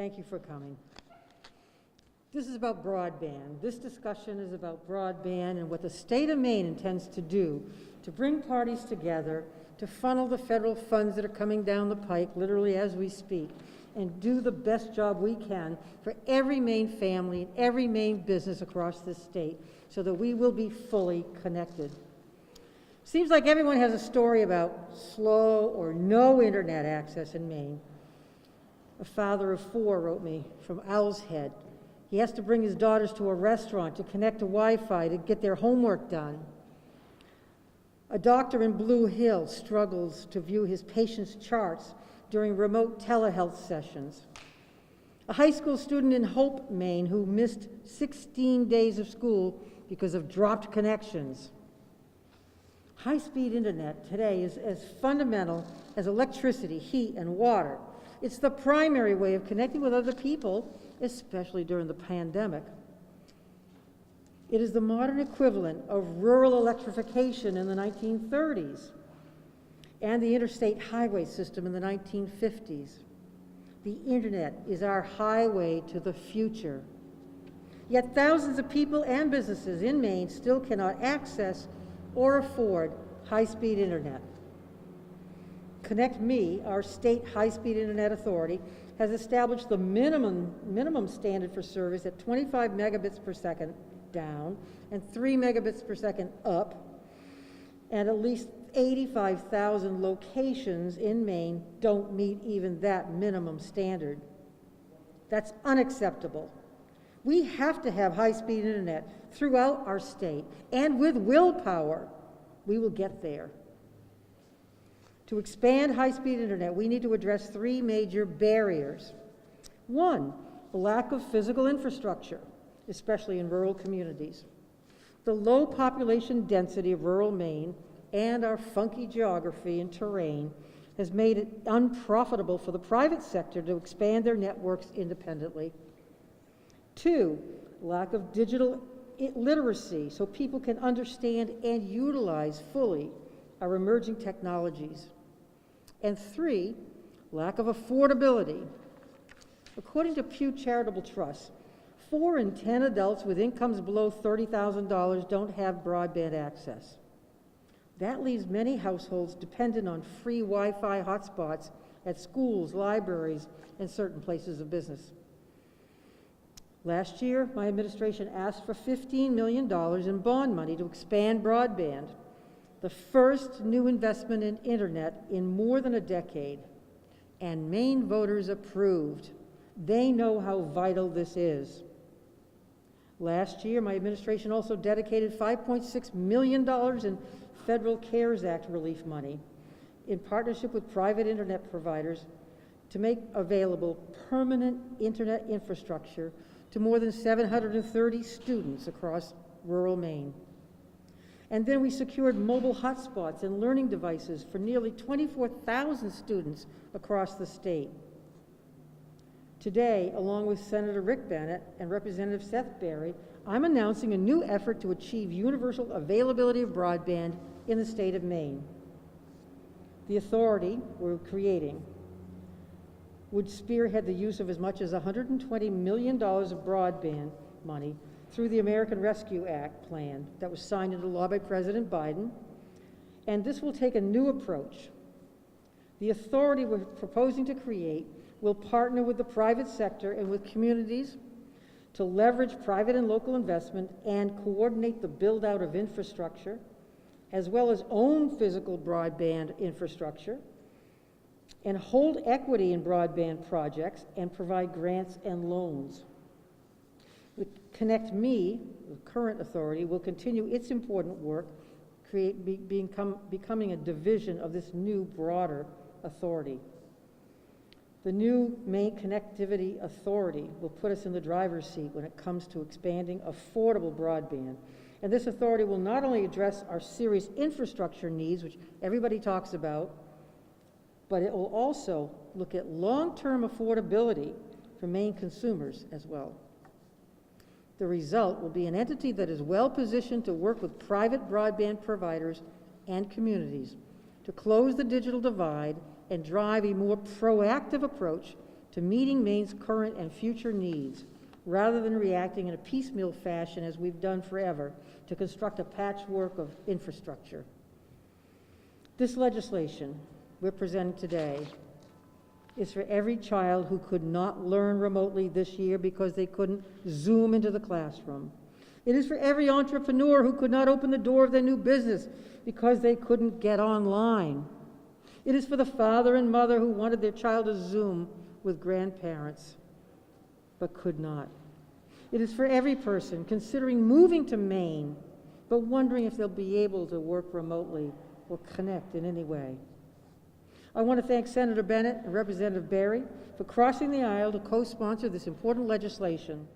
Thank you for coming. This is about broadband. This discussion is about broadband and what the state of Maine intends to do to bring parties together, to funnel the federal funds that are coming down the pike, literally as we speak, and do the best job we can for every Maine family and every Maine business across this state so that we will be fully connected. Seems like everyone has a story about slow or no internet access in Maine. A father of 4 wrote me from Owl's Head. He has to bring his daughters to a restaurant to connect to Wi-Fi to get their homework done. A doctor in Blue Hill struggles to view his patients' charts during remote telehealth sessions. A high school student in Hope, Maine, who missed 16 days of school because of dropped connections. High-speed internet today is as fundamental as electricity, heat, and water. It's the primary way of connecting with other people, especially during the pandemic. It is the modern equivalent of rural electrification in the 1930s and the interstate highway system in the 1950s. The internet is our highway to the future. Yet thousands of people and businesses in Maine still cannot access or afford high-speed internet. Connect Me, our state high-speed internet authority, has established the minimum standard for service at 25 megabits per second down and 3 megabits per second up, and at least 85,000 locations in Maine don't meet even that minimum standard. That's unacceptable. We have to have high-speed internet throughout our state, and with willpower, we will get there. To expand high-speed internet, we need to address 3 major barriers. 1, the lack of physical infrastructure, especially in rural communities. The low population density of rural Maine and our funky geography and terrain has made it unprofitable for the private sector to expand their networks independently. 2, lack of digital literacy so people can understand and utilize fully our emerging technologies. And 3, lack of affordability. According to Pew Charitable Trust, 4 in 10 adults with incomes below $30,000 don't have broadband access. That leaves many households dependent on free Wi-Fi hotspots at schools, libraries, and certain places of business. Last year, my administration asked for $15 million in bond money to expand broadband, the first new investment in internet in more than a decade, and Maine voters approved. They know how vital this is. Last year, my administration also dedicated $5.6 million in federal CARES Act relief money in partnership with private internet providers to make available permanent internet infrastructure to more than 730 students across rural Maine. And then we secured mobile hotspots and learning devices for nearly 24,000 students across the state. Today, along with Senator Rick Bennett and Representative Seth Berry, I'm announcing a new effort to achieve universal availability of broadband in the state of Maine. The authority we're creating would spearhead the use of as much as $120 million of broadband money through the American Rescue Act plan that was signed into law by President Biden, and this will take a new approach. The authority we're proposing to create will partner with the private sector and with communities to leverage private and local investment and coordinate the build-out of infrastructure, as well as own physical broadband infrastructure, and hold equity in broadband projects and provide grants and loans. The Connect Me, the current authority, will continue its important work, becoming a division of this new, broader authority. The new Maine Connectivity Authority will put us in the driver's seat when it comes to expanding affordable broadband. And this authority will not only address our serious infrastructure needs, which everybody talks about, but it will also look at long-term affordability for Maine consumers as well. The result will be an entity that is well-positioned to work with private broadband providers and communities to close the digital divide and drive a more proactive approach to meeting Maine's current and future needs, rather than reacting in a piecemeal fashion as we've done forever to construct a patchwork of infrastructure. This legislation we're presenting today is for every child who could not learn remotely this year because they couldn't Zoom into the classroom. It is for every entrepreneur who could not open the door of their new business because they couldn't get online. It is for the father and mother who wanted their child to Zoom with grandparents but could not. It is for every person considering moving to Maine but wondering if they'll be able to work remotely or connect in any way. I want to thank Senator Bennett and Representative Berry for crossing the aisle to co-sponsor this important legislation.